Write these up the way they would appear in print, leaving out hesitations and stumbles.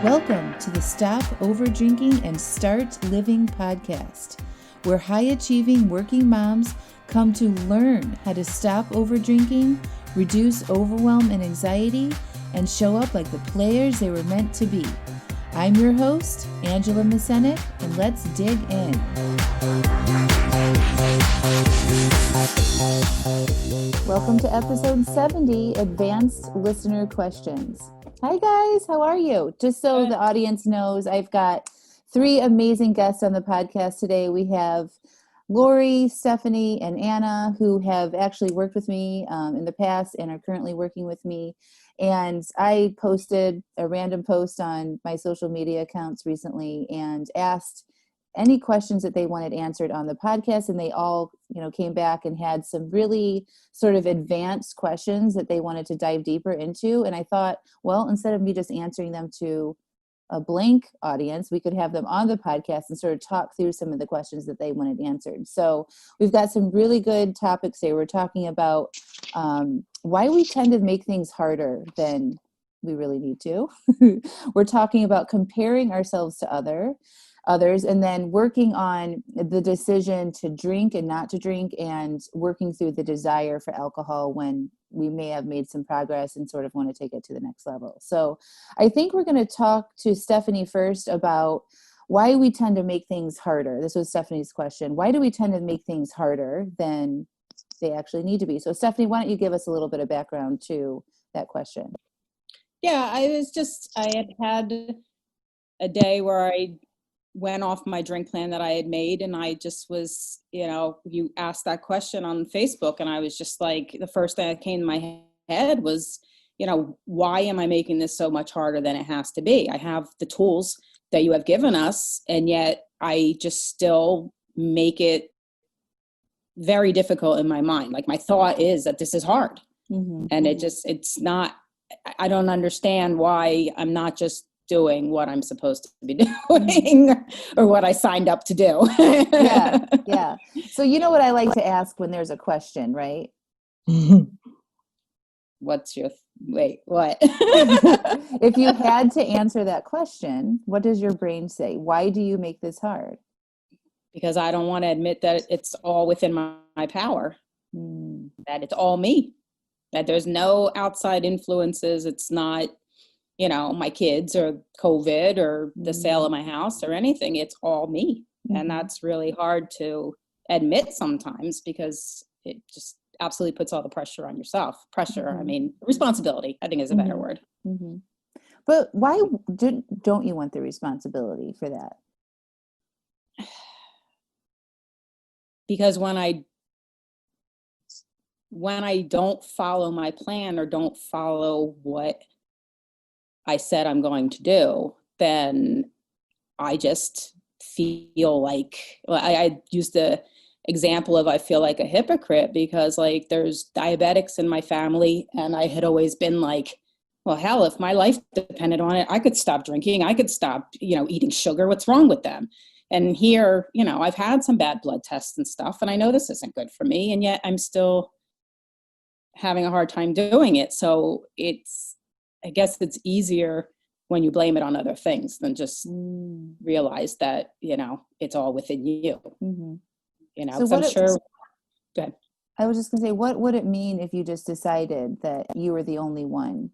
Welcome to the Stop Overdrinking and Start Living podcast, where high-achieving working moms come to learn how to stop overdrinking, reduce overwhelm and anxiety, and show up like the players they were meant to be. I'm your host, Angela Mascenik, and let's dig in. Welcome to episode 70, Advanced Listener Questions. Hi guys, how are you? Just so the audience knows, I've got three amazing guests on the podcast today. We have Lori, Stephanie, and Anna, who have actually worked with me in the past and are currently working with me. And I posted a random post on my social media accounts recently and asked any questions that they wanted answered on the podcast, and they all, came back and had some really sort of advanced questions that they wanted to dive deeper into. And I thought, well, instead of me just answering them to a blank audience, we could have them on the podcast and sort of talk through some of the questions that they wanted answered. So we've got some really good topics here. We're talking about why we tend to make things harder than we really need to. We're talking about comparing ourselves to others, and then working on the decision to drink and not to drink, and working through the desire for alcohol when we may have made some progress and sort of want to take it to the next level. So I think we're going to talk to Stephanie first about why we tend to make things harder. This was Stephanie's question. Why do we tend to make things harder than they actually need to be? So Stephanie, why don't you give us a little bit of background to that question? Yeah, I had a day where I went off my drink plan that I had made, and I just was, you asked that question on Facebook, and I was just like, the first thing that came to my head was, why am I making this so much harder than it has to be? I have the tools that you have given us, and yet I just still make it very difficult in my mind. Like, my thought is that this is hard. Mm-hmm. And it's not, I don't understand why I'm not just doing what I'm supposed to be doing or what I signed up to do. Yeah. So you know what I like to ask when there's a question, right? What? If you had to answer that question, what does your brain say? Why do you make this hard? Because I don't want to admit that it's all within my power, that it's all me, that there's no outside influences. It's not, my kids or COVID or the sale of my house or anything. It's all me. Mm-hmm. And that's really hard to admit sometimes, because it just absolutely puts all the pressure on yourself. Responsibility, I think, is a better word. Mm-hmm. But why don't you want the responsibility for that? Because when I don't follow my plan or don't follow what I said I'm going to do, then I just feel like, I used the example of, I feel like a hypocrite, because like there's diabetics in my family, and I had always been like, well, hell, if my life depended on it, I could stop drinking. I could stop, eating sugar. What's wrong with them? And here, I've had some bad blood tests and stuff, and I know this isn't good for me, and yet I'm still having a hard time doing it. So I guess it's easier when you blame it on other things than just realize that, it's all within you. Mm-hmm. So I'm sure. Go ahead. I was just going to say, what would it mean if you just decided that you were the only one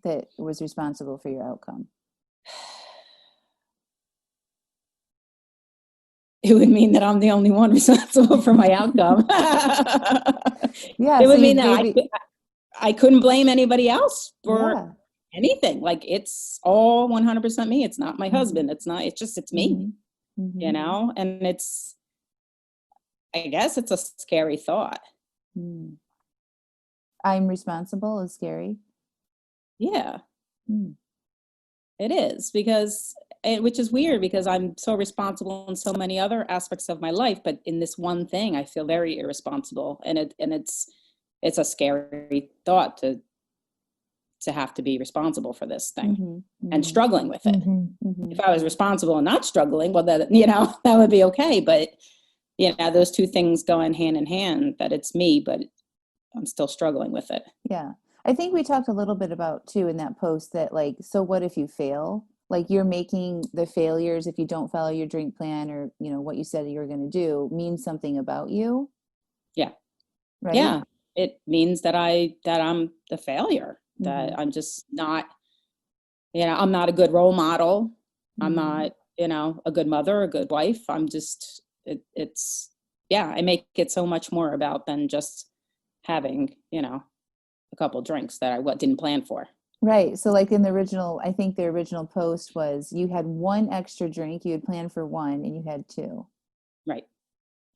that was responsible for your outcome? It would mean that I'm the only one responsible for my outcome. Yeah, it would mean that I couldn't blame anybody else for anything. Like, it's all 100% me. It's not my husband. It's me, and I guess it's a scary thought. I'm responsible is scary. Yeah, it is, which is weird, because I'm so responsible in so many other aspects of my life, but in this one thing, I feel very irresponsible, and it's a scary thought to have to be responsible for this thing and struggling with it. If I was responsible and not struggling, well, that that would be okay. But those two things go hand in hand. That it's me, but I'm still struggling with it. Yeah. I think we talked a little bit about too in that post that like, so what if you fail? Like you're making the failures if you don't follow your drink plan or, you know, what you said you were going to do mean something about you, Yeah. right? Yeah. It means that I'm the failure, that Mm-hmm. I'm just not, I'm not a good role model. I'm Mm-hmm. not, a good mother, a good wife. I'm just, it's, yeah, I make it so much more about than just having, a couple drinks that I didn't plan for. Right. So like in the original, I think the original post was you had one extra drink, you had planned for one and you had two. Right.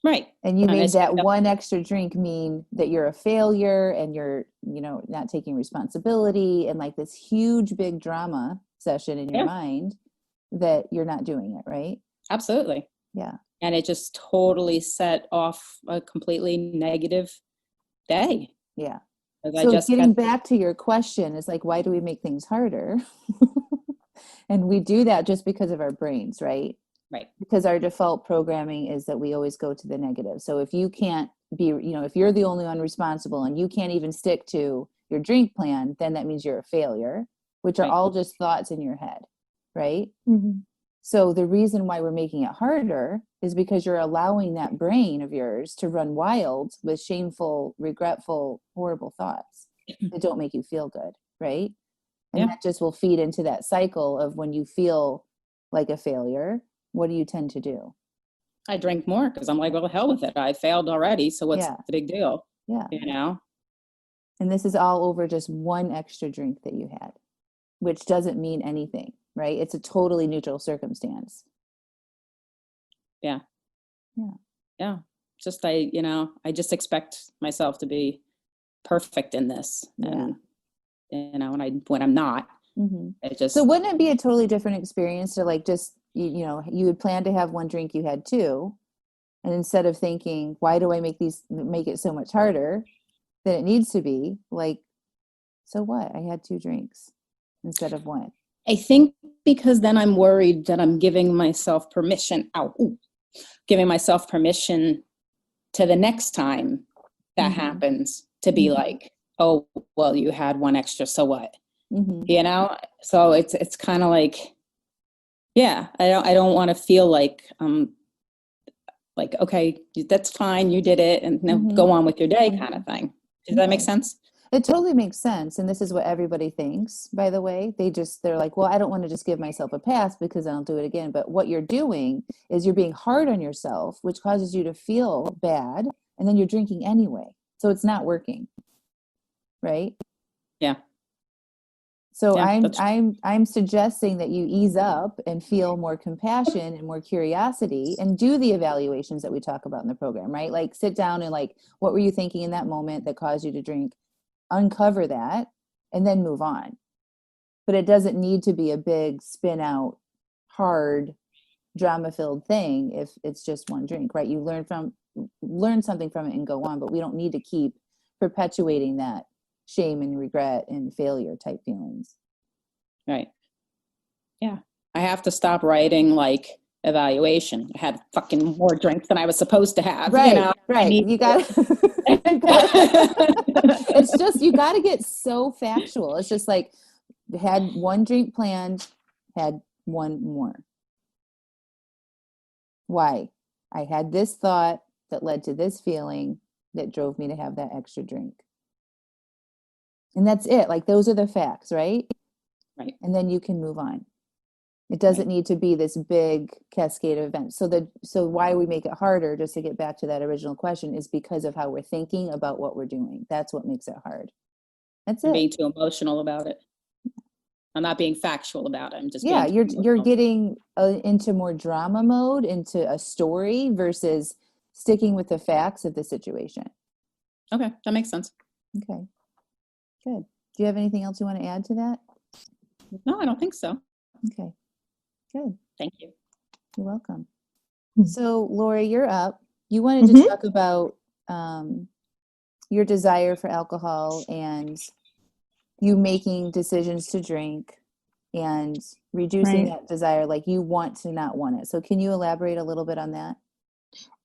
Right. And you And I made said, that one extra drink mean that you're a failure and you're, you know, not taking responsibility and like this huge big drama session in your yeah, mind that you're not doing it, right? absolutely. Yeah. And it just totally set off a completely negative day. Yeah. Because I So just getting kept, back to your question is like, why do we make things harder? And we do that just because of our brains, right? right, Because our default programming is that we always go to the negative. So if you can't be, you know, if you're the only one responsible and you can't even stick to your drink plan, then that means you're a failure, which are right, all just thoughts in your head, right? Mm-hmm. So the reason why we're making it harder is because you're allowing that brain of yours to run wild with shameful, regretful, horrible thoughts that don't make you feel good, right? And yeah. that just will feed into that cycle of when you feel like a failure, what do you tend to do? I drank more because I'm like, well, hell with it. I failed already. So what's Yeah, the big deal? yeah. You know? And this is all over just one extra drink that you had, which doesn't mean anything, right? It's a totally neutral circumstance. Yeah. Yeah. Yeah. Just, I just expect myself to be perfect in this. Yeah. And, when I'm not, Mm-hmm. it So just, wouldn't it be a totally different experience to like just you know you had planned to have one drink, you had two, and instead of thinking why do I make it so much harder than it needs to be, like so what? I had two drinks instead of one. I think because then I'm worried that I'm giving myself permission, giving myself permission to the next time that Mm-hmm. happens to be like, oh, well, you had one extra, so what? Mm-hmm. So it's kind of like, yeah, I don't want to feel like, okay, that's fine, you did it, and now Mm-hmm. go on with your day, kind of thing. Does that make Okay. sense? It totally makes sense. And this is what everybody thinks, by the way. They're like, well, I don't want to just give myself a pass because I'll do it again. But what you're doing is you're being hard on yourself, which causes you to feel bad. And then you're drinking anyway. So it's not working. Right. Yeah, So yeah, I'm that's I'm I'm suggesting that you ease up and feel more compassion and more curiosity and do the evaluations that we talk about in the program, right? Like sit down and like, what were you thinking in that moment that caused you to drink? Uncover that and then move on. But it doesn't need to be a big spin out, hard, drama filled thing if it's just one drink, right? You learn something from it and go on, but we don't need to keep perpetuating that shame and regret and failure type feelings. right. Yeah, I have to stop writing like evaluation. I had fucking more drinks than I was supposed to have. Right, I right. need You got to you got it's just you got to get so factual. It's just like had one drink planned, had one more. Why? I had this thought that led to this feeling that drove me to have that extra drink. And that's it. Like those are the facts, right? right, And then you can move on. It right, doesn't need to be this big cascade of events. So why we make it harder, just to get back to that original question, is because of how we're thinking about what we're doing. That's what makes it hard. That's I'm it. being too emotional about it. I'm not being factual about it. I'm just Yeah, being too you're emotional. getting into more drama mode, into a story versus sticking with the facts of the situation. Okay, that makes sense. Okay, good. Do you have anything else you want to add to that? No, I don't think so. Okay, good. Thank you. You're welcome. Mhm. So, Lori, you're up. You wanted to Mhm. talk about your desire for alcohol and you making decisions to drink and reducing Right. that desire, like you want to not want it. So, can you elaborate a little bit on that?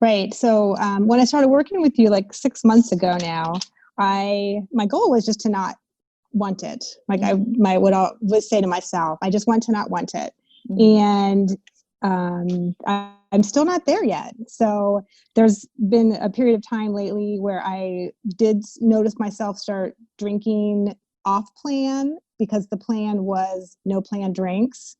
Right. So when I started working with you like 6 months ago now, my goal was just to not want it. Like I would say to myself, I just want to not want it. And I'm still not there yet. So there's been a period of time lately where I did notice myself start drinking off plan, because the plan was no plan drinks.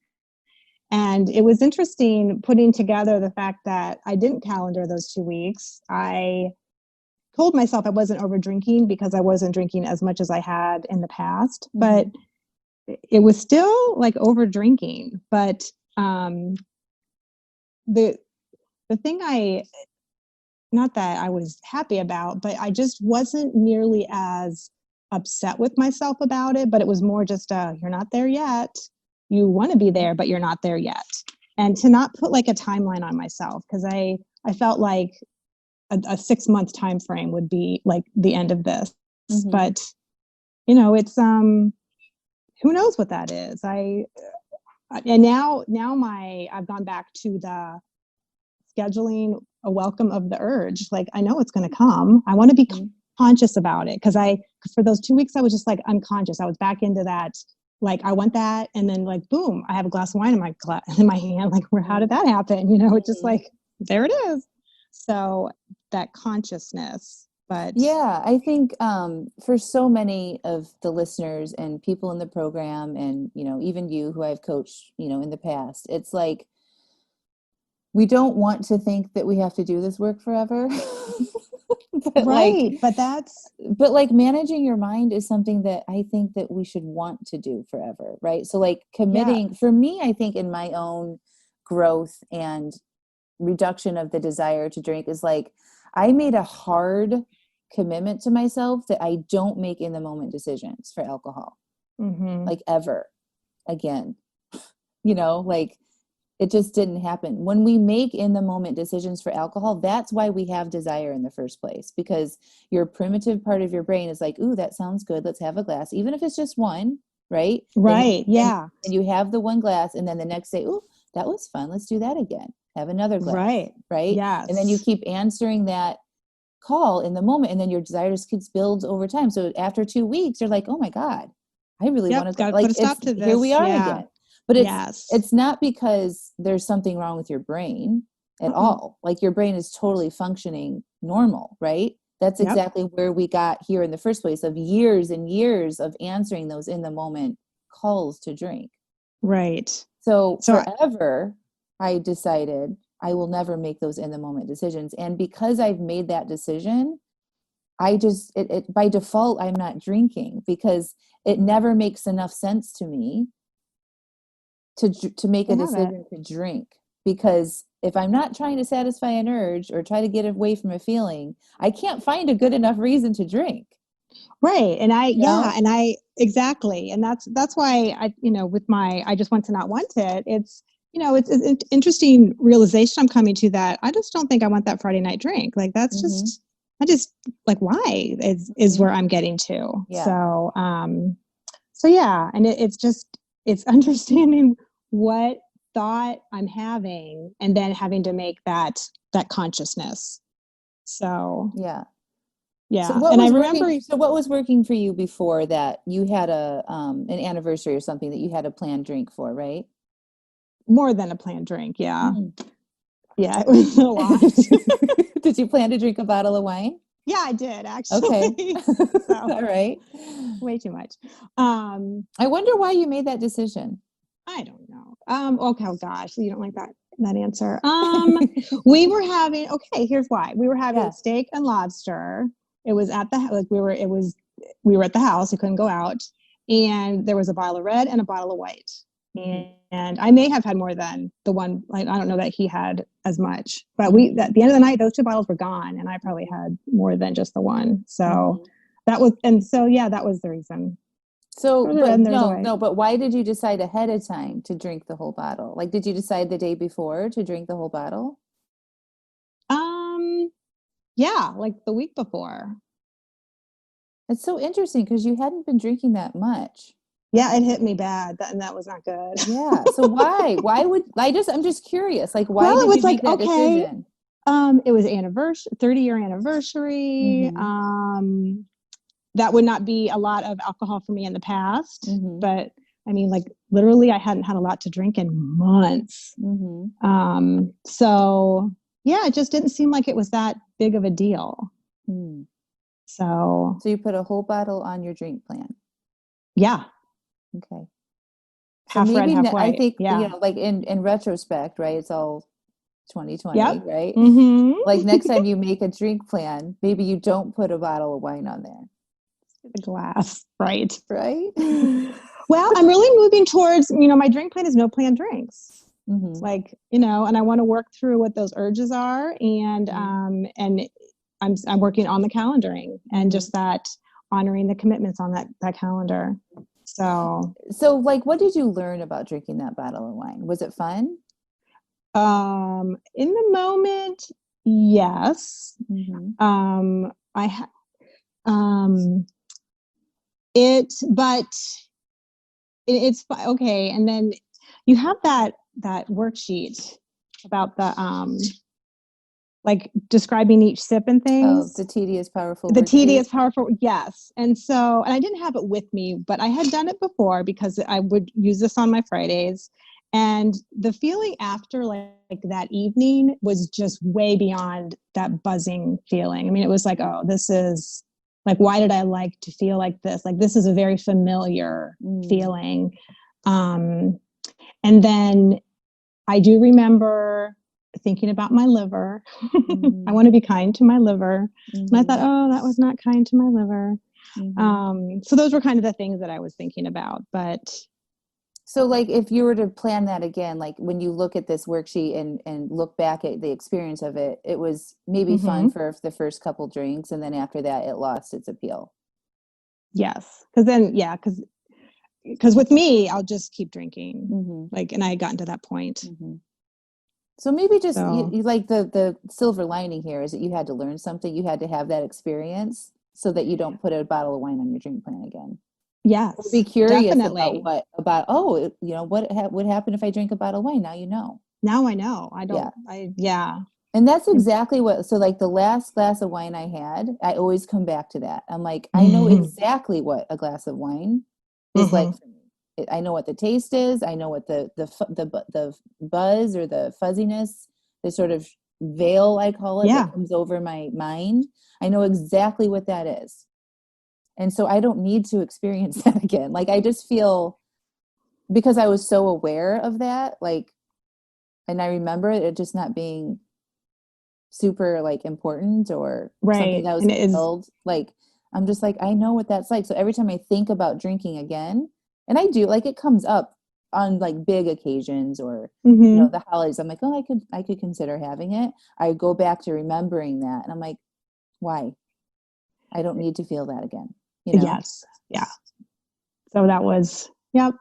And it was interesting putting together the fact that I didn't calendar those 2 weeks. I told myself I wasn't over drinking because I wasn't drinking as much as I had in the past, but it was still like over drinking. But the thing not that I was happy about, but I just wasn't nearly as upset with myself about it. But it was more just you're not there yet. You want to be there, but you're not there yet. And to not put like a timeline on myself, because I felt like a 6-month time frame would be like the end of this. But it's who knows what that is. And now I've gone back to the scheduling a welcome of the urge. Like, I know it's going to come. I want to be conscious about it, because for those 2 weeks I was just like unconscious. I was back into that. Like, I want that. And then like, boom, I have a glass of wine in my hand. Like, how did that happen? It's just like, there it is. So that consciousness, but yeah, I think for so many of the listeners and people in the program, and, even you who I've coached, in the past, it's like, we don't want to think that we have to do this work forever. But right. but like managing your mind is something that I think that we should want to do forever. Right. So like committing for me, I think in my own growth and reduction of the desire to drink is like, I made a hard commitment to myself that I don't make in the moment decisions for alcohol, like ever again, like it just didn't happen. When we make in the moment decisions for alcohol, that's why we have desire in the first place, because your primitive part of your brain is like, ooh, that sounds good. Let's have a glass, even if it's just one, right? Right. And you have the one glass, and then the next day, ooh, that was fun. Let's do that again. Have another glass. Right. Yes. And then you keep answering that call in the moment, and then your desire just builds over time. So after 2 weeks, you're like, oh my God, I really want to go. Like, put a stop to this. Here we are again. But it's not because there's something wrong with your brain at all. Like, your brain is totally functioning normal, right? That's exactly where we got here in the first place, of years and years of answering those in the moment calls to drink. Right. So forever, I decided I will never make those in the moment decisions. And because I've made that decision, I just, by default, I'm not drinking, because it never makes enough sense to me to make a decision to drink. Because if I'm not trying to satisfy an urge or try to get away from a feeling, I can't find a good enough reason to drink. Right. And exactly. And that's why with my, I just want to not want it. It's an interesting realization I'm coming to, that I just don't think I want that Friday night drink. Like, that's just, I just like, why is where I'm getting to. Yeah. So yeah. And it's understanding what thought I'm having, and then having to make that consciousness. So yeah. Yeah. So and I remember. So what was working for you before that? You had an anniversary or something that you had a planned drink for, right? More than a planned drink. Yeah. Yeah. It was a lot. Did you plan to drink a bottle of wine? Yeah, I did, actually. Okay. All right. Way too much. I wonder why you made that decision. I don't know. Okay. Oh gosh. You don't like that answer. We were having, here's why. We were having steak and lobster. It was at the, we were at the house. We couldn't go out. And there was a bottle of red and a bottle of white. And I may have had more than the one. Like, I don't know that he had as much, but at the end of the night, those 2 bottles were gone, and I probably had more than just the one. So that was the reason. So, but why did you decide ahead of time to drink the whole bottle? Like, did you decide the day before to drink the whole bottle? Yeah, like the week before. It's so interesting, because you hadn't been drinking that much. Yeah, it hit me bad, and that was not good. Yeah. So why? I'm just curious. Like, why did you make that decision? It was 30-year anniversary. that would not be a lot of alcohol for me in the past. Mm-hmm. But I mean, like literally I hadn't had a lot to drink in months. Mm-hmm. So yeah, it just didn't seem like it was that big of a deal. Mm. So So you put a whole bottle on your drink plan. yeah, Okay. So half red, maybe half I white. think, Yeah. like in retrospect, right? It's all 2020, Yep. right? Mm-hmm. Like next time you make a drink plan, maybe you don't put a bottle of wine on there. The glass, right? Right? Well, I'm really moving towards, my drink plan is no plan drinks. Mm-hmm. Like, and I want to work through what those urges are, and I'm working on the calendaring and just that honoring the commitments on that calendar. So like, what did you learn about drinking that bottle of wine? Was it fun? in the moment, yes. Mm-hmm. I but it's okay. And then you have that worksheet about the like describing each sip and things. Oh, the tedious, powerful. The worksheet. tedious, powerful, yes. And so, and I didn't have it with me, but I had done it before because I would use this on my Fridays. And the feeling after like that evening was just way beyond that buzzing feeling. I mean, it was like, oh, this is like, why did I like to feel like this? Like, this is a very familiar feeling. And then I do remember thinking about my liver. I want to be kind to my liver. And I thought, oh, that was not kind to my liver. So those were kind of the things that I was thinking about. But so like, if you were to plan that again, like when you look at this worksheet and look back at the experience of it, it was maybe fun for the first couple drinks. And then after that, it lost its appeal. Yes. Because then, yeah, because with me, I'll just keep drinking. Like, and I had gotten to that point. So maybe just you like the silver lining here is that you had to learn something. You had to have that experience so that you don't put a bottle of wine on your drink plan again. Yes, Or be curious definitely. what would happen if I drink a bottle of wine. Now you know. Now I know. I don't. And that's exactly what. So like the last glass of wine I had, I always come back to that. I'm like, I know exactly what a glass of wine is like for me. I know what the taste is. I know what the buzz or the fuzziness, the sort of veil I call it that comes over my mind. I know exactly what that is. And so I don't need to experience that again. Like I just feel, because I was so aware of that, like, and I remember it just not being super like important or something that was held. Like I'm just like, I know what that's like. So every time I think about drinking again, and I do, like it comes up on like big occasions or the holidays, I'm like, oh, I could consider having it. I go back to remembering that and I'm like, why? I don't need to feel that again. Yes. Yeah. So that was, yep.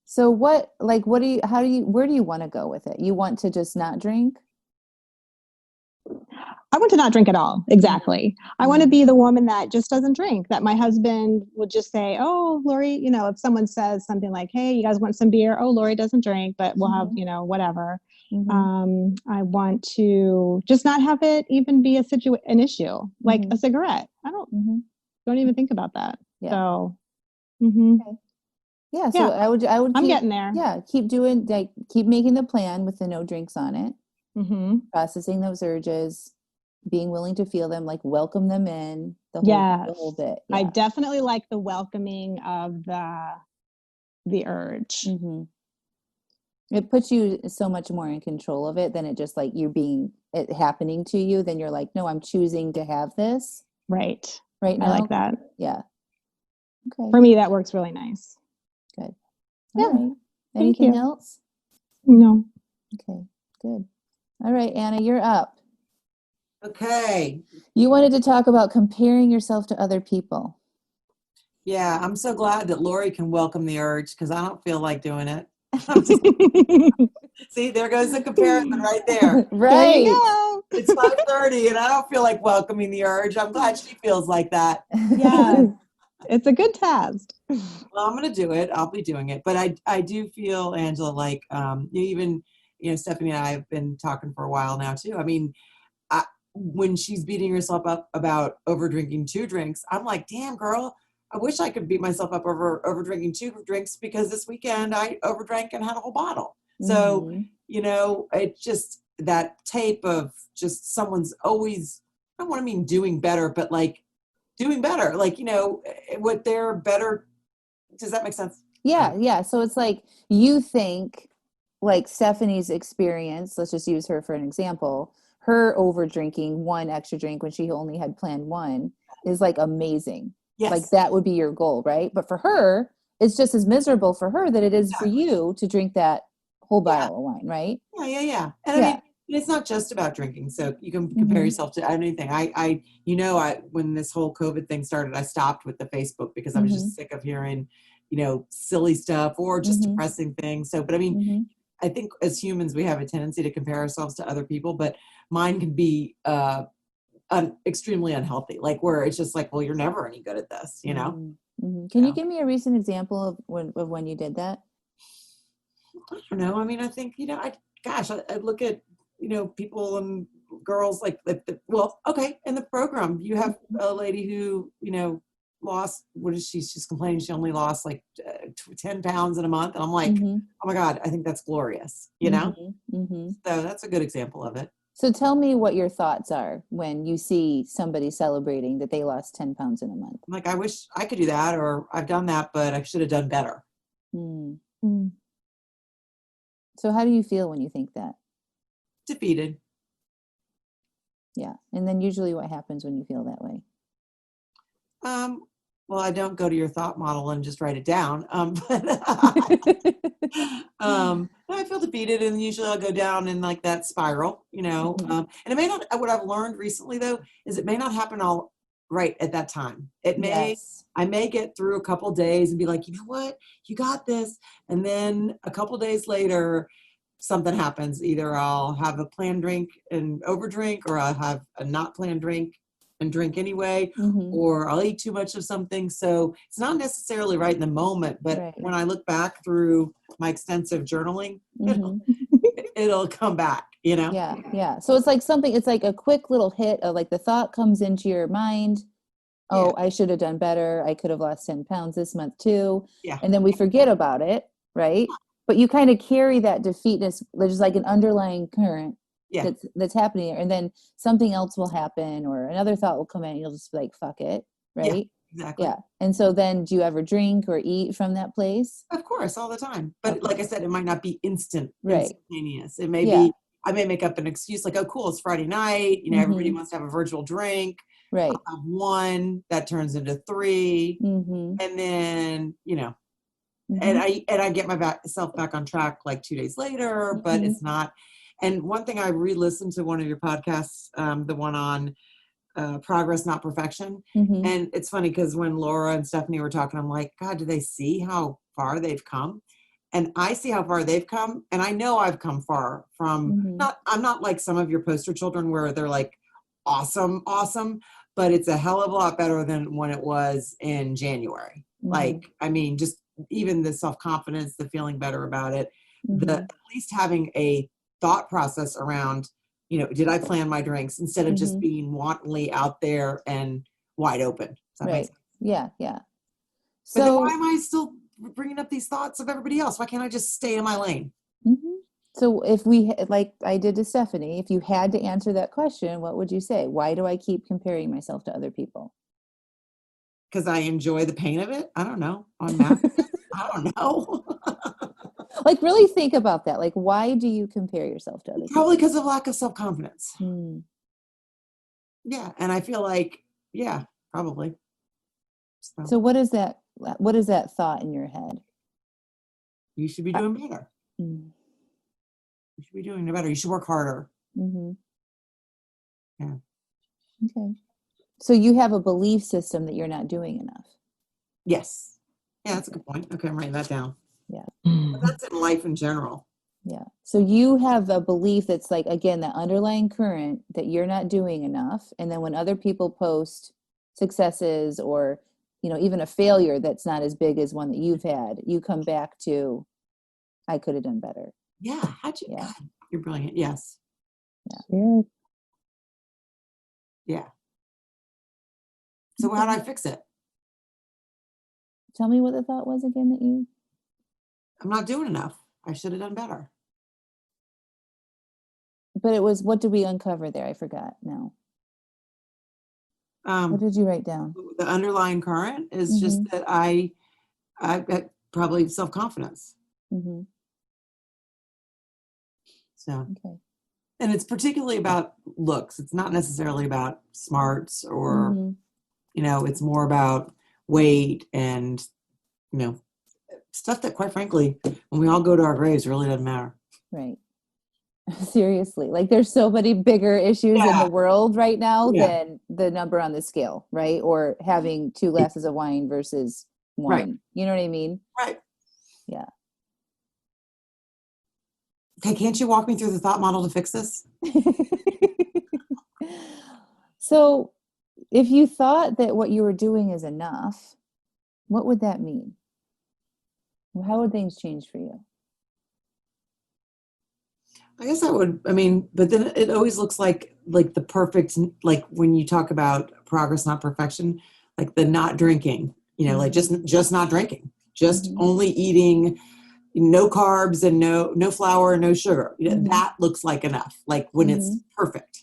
So where do you want to go with it? You want to just not drink? I want to not drink at all. Exactly. I want to be the woman that just doesn't drink, that my husband would just say, oh, Lori, if someone says something like, hey, you guys want some beer? Oh, Lori doesn't drink, but we'll have, whatever. I want to just not have it even be an issue, like a cigarette. I don't even think about that. Yeah. So, okay. Yeah. So I would I'm getting there. Yeah. Keep making the plan with the no drinks on it. Processing those urges, being willing to feel them, like welcome them in the whole bit. Yeah. I definitely like the welcoming of the urge. It puts you so much more in control of it than it just like it happening to you. Then you're like, no, I'm choosing to have this. Right now. I like that. Yeah. Okay. For me, that works really nice. Good. All right. Thank Anything you. else? No. Okay. Good. All right, Anna, you're up. Okay. You wanted to talk about comparing yourself to other people. Yeah, I'm so glad that Lori can welcome the urge because I don't feel like doing it. See, there goes the comparison right there. Right. There you go. It's 5:30 and I don't feel like welcoming the urge. I'm glad she feels like that. Yeah. It's a good test. Well, I'm going to do it. I'll be doing it. But I do feel, Angela, like Stephanie and I have been talking for a while now too. I mean, when she's beating herself up about over drinking 2 drinks, I'm like, damn girl, I wish I could beat myself up over drinking 2 drinks, because this weekend I overdrank and had a whole bottle. So, it's just that tape of just someone's always, I don't want to mean doing better, but like doing better, like, what they're better. Does that make sense? Yeah. So it's like you think like Stephanie's experience, let's just use her for an example, her over drinking 1 extra drink when she only had planned 1 is like amazing. Yes. Like that would be your goal, right? But for her, it's just as miserable for her that it is for Exactly. you to drink that whole bottle of wine, right? Yeah. And I mean, it's not just about drinking. So you can compare yourself to anything. When this whole COVID thing started, I stopped with the Facebook because I was just sick of hearing, silly stuff or just depressing things. So, but I mean, I think as humans, we have a tendency to compare ourselves to other people, but mine can be extremely unhealthy. Like where it's just like, well, you're never any good at this, Can you give me a recent example of when you did that? I don't know. I mean, I think, I look at, people and girls like, okay. In the program, you have a lady who, lost, what is she? She's complaining she only lost like 10 pounds in a month. And I'm like, oh my God, I think that's glorious, So that's a good example of it. So tell me what your thoughts are when you see somebody celebrating that they lost 10 pounds in a month. Like, I wish I could do that, or I've done that, but I should have done better. So how do you feel when you think that? Defeated. Yeah. And then usually what happens when you feel that way? Well, I don't go to your thought model and just write it down. But I feel defeated, and usually I'll go down in like that spiral, and it may not, what I've learned recently though, is it may not happen all right at that time. I may get through a couple days and be like, you know what, you got this. And then a couple days later, something happens. Either I'll have a planned drink and overdrink, or I'll have a not planned drink and drink anyway, or I'll eat too much of something. So it's not necessarily right in the moment, but when I look back through my extensive journaling, it'll come back, Yeah. So it's like it's like a quick little hit of like the thought comes into your mind. Oh, I should have done better. I could have lost 10 pounds this month too. Yeah. And then we forget about it, right? But you kind of carry that defeatness, there's just like an underlying current that's happening there. And then something else will happen, or another thought will come in and you'll just be like, fuck it, right? Yeah, exactly. Yeah. And so then do you ever drink or eat from that place? Of course, all the time. But like I said, it might not be instantaneous. It may be, I may make up an excuse like, oh, cool, it's Friday night. Everybody wants to have a virtual drink. Right. I'll have 1, that turns into 3. And then, and I get myself back on track like 2 days later, but it's not. And one thing, I re-listened to one of your podcasts, the one on progress, not perfection. And it's funny because when Laura and Stephanie were talking, I'm like, God, do they see how far they've come? And I see how far they've come. And I know I've come far from, I'm not like some of your poster children where they're like, awesome, but it's a hell of a lot better than when it was in January. Like, I mean, just even the self-confidence, the feeling better about it, at least having a thought process around, did I plan my drinks instead of just being wantonly out there and wide open. Does that make sense? Yeah. So, but then why am I still bringing up these thoughts of everybody else? Why can't I just stay in my lane? So if we, like I did to Stephanie, if you had to answer that question, what would you say? Why do I keep comparing myself to other people? Because I enjoy the pain of it. I don't know. I don't know. Like, really think about that. Like, why do you compare yourself to other people? Probably because of lack of self-confidence. Yeah. And I feel like, probably. So what is that thought in your head? You should be doing better. You should be doing better. You should work harder. Yeah. Okay. So you have a belief system that you're not doing enough. Yes. Yeah, that's a good point. Okay, I'm writing that down. Yeah. But that's in life in general. Yeah. So you have a belief that's like, again, that underlying current that you're not doing enough. And then when other people post successes or, even a failure that's not as big as one that you've had, you come back to, I could have done better. Yeah. God, you're brilliant. Yes. Yeah. Yeah. So how do I fix it? Tell me what the thought was again that you... I'm not doing enough. I should have done better. But it was, what did we uncover there? I forgot now. What did you write down? The underlying current is just that I got probably self-confidence. So, okay. And it's particularly about looks. It's not necessarily about smarts or, it's more about weight and, stuff that quite frankly, when we all go to our graves, really doesn't matter. Right. Seriously. Like there's so many bigger issues in the world right now than the number on the scale, right? Or having 2 glasses of wine versus 1. Right. You know what I mean? Right. Yeah. Okay, can't you walk me through the thought model to fix this? So if you thought that what you were doing is enough, what would that mean? How would things change for you? I guess but then it always looks like the perfect, like when you talk about progress, not perfection, like the not drinking, like just not drinking, just only eating no carbs and no flour, no sugar. That looks like enough, like when it's perfect.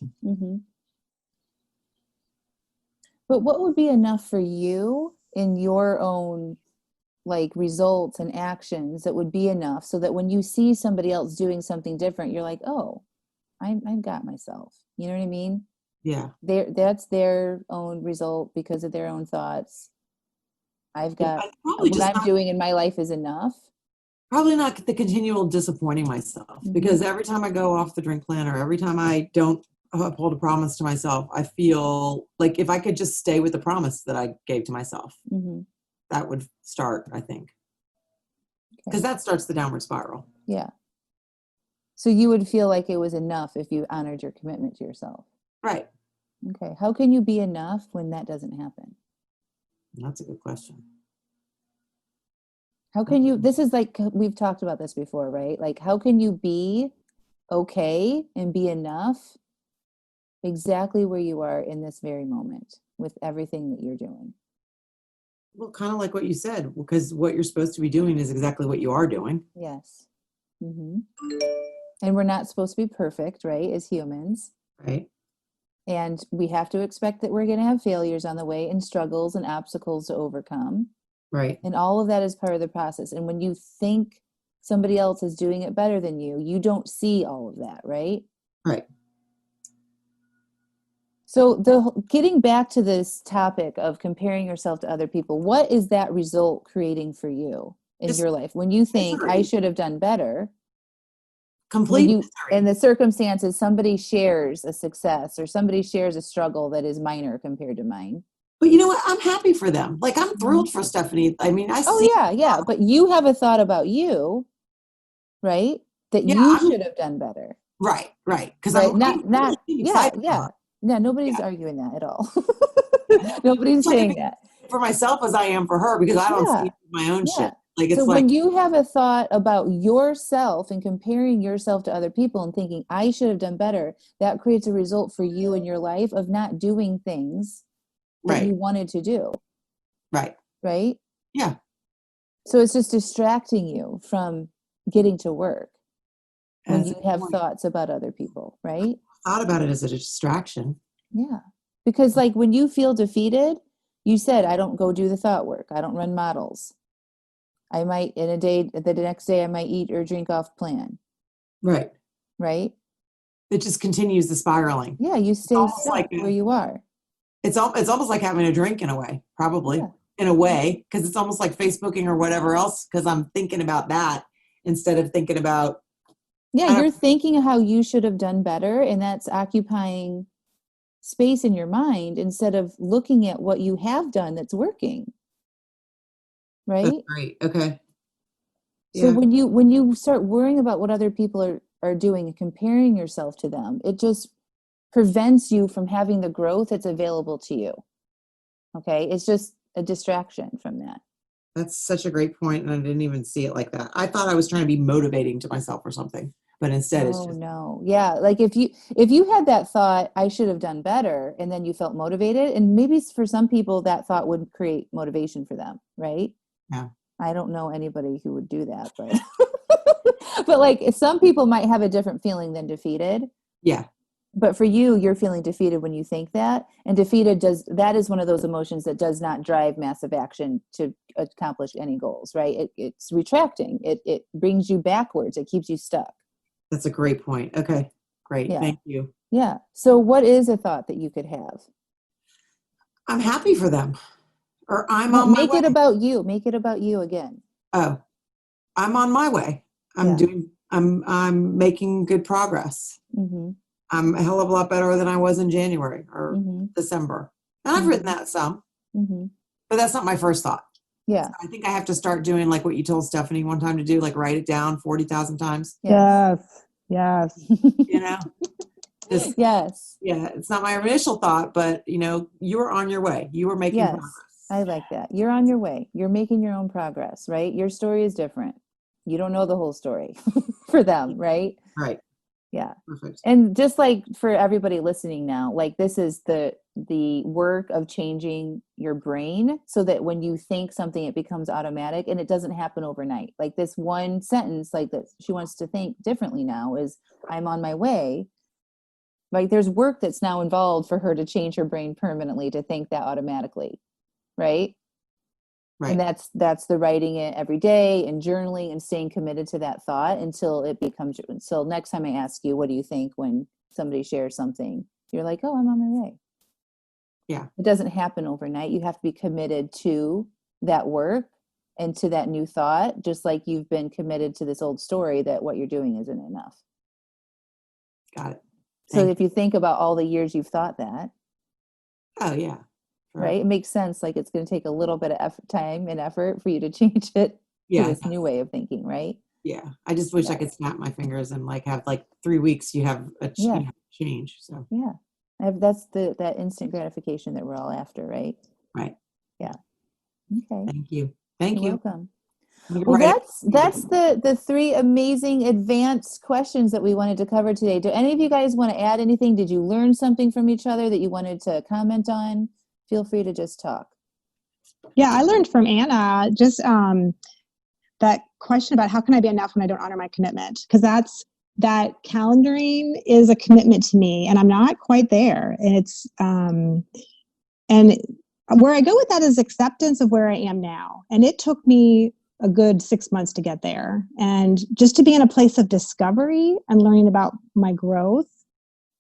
But what would be enough for you in your own like results and actions that would be enough so that when you see somebody else doing something different, you're like, oh, I've got myself. You know what I mean? Yeah. That's their own result because of their own thoughts. I've got what I'm doing in my life is enough. Probably not the continual disappointing myself because every time I go off the drink plan or every time I don't uphold a promise to myself, I feel like if I could just stay with the promise that I gave to myself, that would start, I think. Because that starts the downward spiral. Yeah. So you would feel like it was enough if you honored your commitment to yourself. Right. Okay. How can you be enough when that doesn't happen? That's a good question. How can you, this is like, we've talked about this before, right? Like, how can you be okay and be enough exactly where you are in this very moment with everything that you're doing? Well, kind of like what you said, because what you're supposed to be doing is exactly what you are doing. Yes. And we're not supposed to be perfect, right, as humans. Right. And we have to expect that we're going to have failures on the way and struggles and obstacles to overcome. Right. And all of that is part of the process. And when you think somebody else is doing it better than you, you don't see all of that, right? Right. So getting back to this topic of comparing yourself to other people, what is that result creating for you in your life? When you think I should have done better, in the circumstances, somebody shares a success or somebody shares a struggle that is minor compared to mine. But you know what? I'm happy for them. Like I'm thrilled for Stephanie. I mean, yeah. But you have a thought about you, right? That you should have done better. Right. Because right? I'm not excited. Yeah, nobody's arguing that at all. Nobody's saying that. For myself as I am for her because I don't see my own shit. Like it's when you have a thought about yourself and comparing yourself to other people and thinking I should have done better, that creates a result for you in your life of not doing things that you wanted to do. Right. Yeah. So it's just distracting you from getting to work when you have thoughts about other people, right? I thought about it as a distraction. Yeah. Because like when you feel defeated, you said, I don't go do the thought work. I don't run models. I might the next day I might eat or drink off plan. Right. It just continues the spiraling. Yeah. You stay stuck where you are. It's almost like having a drink in a way, probably in a way, because it's almost like Facebooking or whatever else. Because I'm thinking about that instead of thinking about. Yeah. You're thinking how you should have done better. And that's occupying space in your mind instead of looking at what you have done that's working. Right? That's great. Okay. So when you start worrying about what other people are doing and comparing yourself to them, it just prevents you from having the growth that's available to you. Okay? It's just a distraction from that. That's such a great point, and I didn't even see it like that. I thought I was trying to be motivating to myself or something, but instead it's Oh just, no. Yeah. Like if you had that thought, I should have done better, and then you felt motivated, and maybe for some people that thought would create motivation for them, right? yeah, I don't know anybody who would do that, but but like some people might have a different feeling than defeated. yeah, But for you, you're feeling defeated when you think that, and defeated is one of those emotions that does not drive massive action to accomplish any goals, right? It's retracting. It brings you backwards. It keeps you stuck. that's a great point. Okay, great. Yeah. Thank you. Yeah. So what is a thought that you could have? I'm happy for them, or I'm No, on my make way. it about you. Make it about you again. Oh, I'm on my way. Yeah. I'm making good progress. Mm-hmm. I'm a hell of a lot better than I was in January or Mm-hmm. December. And I've written that some, Mm-hmm. but that's not my first thought. Yeah. So I think I have to start doing like what you told Stephanie one time to do, like write it down 40,000 times. Yes. Yes. You know, just, Yes. yeah, it's not my initial thought, but you know, you are on your way. You are making Yes. progress. I like that. You're on your way. You're making your own progress, right? Your story is different. You don't know the whole story for them, right? Right. Yeah. Perfect. And just like for everybody listening now, like this is the work of changing your brain so that when you think something, it becomes automatic, and it doesn't happen overnight. Like this one sentence, like that she wants to think differently now is, I'm on my way. Like there's work that's now involved for her to change her brain permanently to think that automatically. Right. Right. And that's the writing it every day and journaling and staying committed to that thought until next time I ask you, what do you think when somebody shares something? You're like, oh, I'm on my way. Yeah. It doesn't happen overnight. You have to be committed to that work and to that new thought, just like you've been committed to this old story that what you're doing isn't enough. Got it. So if you think about all the years you've thought that. Oh yeah. Right. It makes sense. Like it's going to take a little bit of time and effort for you to change it to this new way of thinking. Right. Yeah. I just wish I could snap my fingers and like have like 3 weeks, you have a change. So yeah, that's that instant gratification that we're all after. Right. Right. Yeah. Okay. Thank you. Thank You're you. welcome. Well, that's the 3 amazing advanced questions that we wanted to cover today. Do any of you guys want to add anything? Did you learn something from each other that you wanted to comment on? Feel free to just talk. Yeah, I learned from Anna just that question about how can I be enough when I don't honor my commitment? Because that calendaring is a commitment to me, and I'm not quite there. And it's and where I go with that is acceptance of where I am now. And it took me a good 6 months to get there, and just to be in a place of discovery and learning about my growth.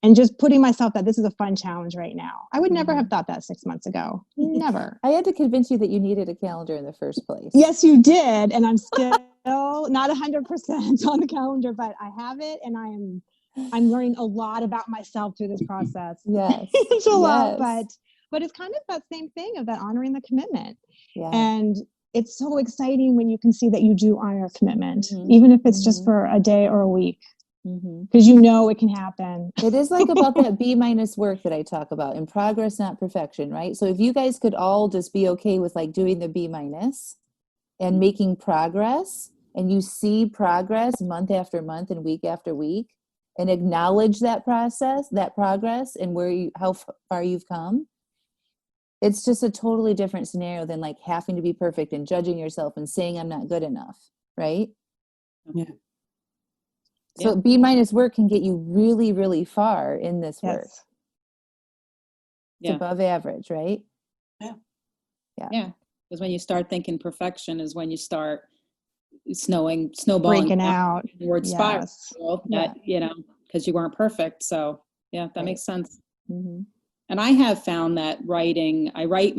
And just putting myself that this is a fun challenge right now. I would never have thought that 6 months ago. Never. I had to convince you that you needed a calendar in the first place. Yes, you did. And I'm still not 100% on the calendar, but I have it. And I'm learning a lot about myself through this process. Yes. It's a lot, but it's kind of that same thing of that honoring the commitment. Yeah. And it's so exciting when you can see that you do honor a commitment, even if it's just for a day or a week. Because you know it can happen. It is like about that B- work that I talk about, in progress, not perfection, right? So if you guys could all just be okay with like doing the B- and making progress, and you see progress month after month and week after week, and acknowledge that process, that progress, and how far you've come, it's just a totally different scenario than like having to be perfect and judging yourself and saying I'm not good enough, right? Yeah. So B- work can get you really, really far in this work. It's above average, right? Yeah. Yeah. Yeah. Because when you start thinking perfection is when you start snowballing breaking out towards spiral that, because you weren't perfect. So that makes sense. And I have found that I write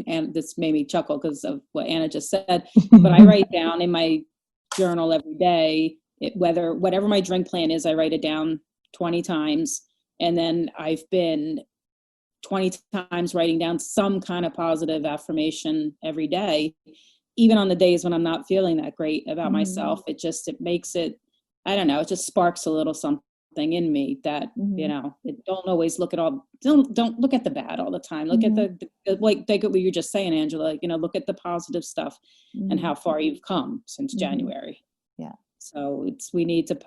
and this made me chuckle because of what Anna just said, but I write down in my journal every day, whatever my drink plan is, I write it down 20 times. And then I've been 20 times writing down some kind of positive affirmation every day, even on the days when I'm not feeling that great about myself. It makes it, I don't know, it just sparks a little something in me that, don't always look at don't look at the bad all the time. Look at the like what you were just saying, Angela, look at the positive stuff and how far you've come since January. Yeah. So we need to,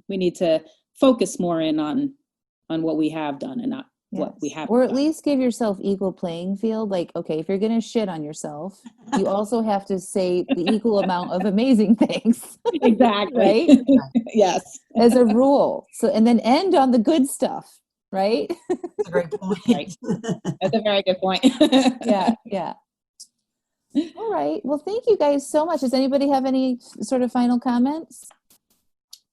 we need to focus more in on what we have done and not what we haven't or at done. least give yourself equal playing field. Like, okay, if you're going to shit on yourself, you also have to say the equal amount of amazing things. Exactly. Right? Yes. As a rule. So, and then end on the good stuff, right? That's a great point. Right. That's a very good point. Yeah. All right. Well, thank you guys so much. Does anybody have any sort of final comments?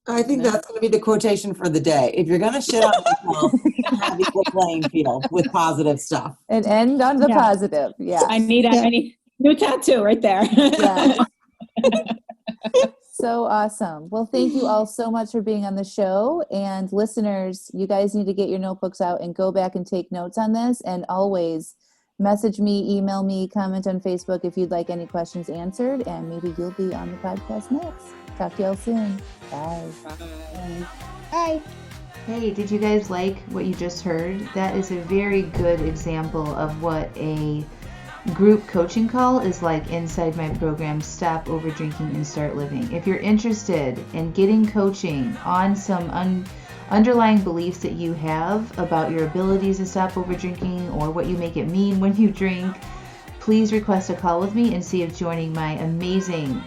I think that's going to be the quotation for the day. If you're going to shit on yourself, have equal playing field with positive stuff. And end on the positive. Yeah. I need new tattoo right there. Yeah. So awesome. Well, thank you all so much for being on the show. And listeners, you guys need to get your notebooks out and go back and take notes on this. And always message me, email me, comment on Facebook if you'd like any questions answered. And maybe you'll be on the podcast next. Talk to y'all soon. Bye. Bye. Bye. Hey, did you guys like what you just heard? That is a very good example of what a group coaching call is like inside my program, Stop Over Drinking and Start Living. If you're interested in getting coaching on some underlying beliefs that you have about your abilities to stop over drinking or what you make it mean when you drink, please request a call with me and see if joining my amazing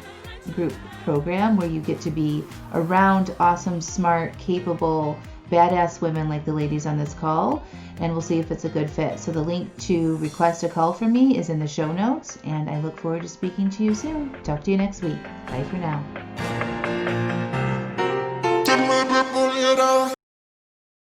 group program where you get to be around awesome, smart, capable, badass women like the ladies on this call, and we'll see if it's a good fit. So the link to request a call from me is in the show notes, and I look forward to speaking to you soon. Talk to you next week. Bye for now.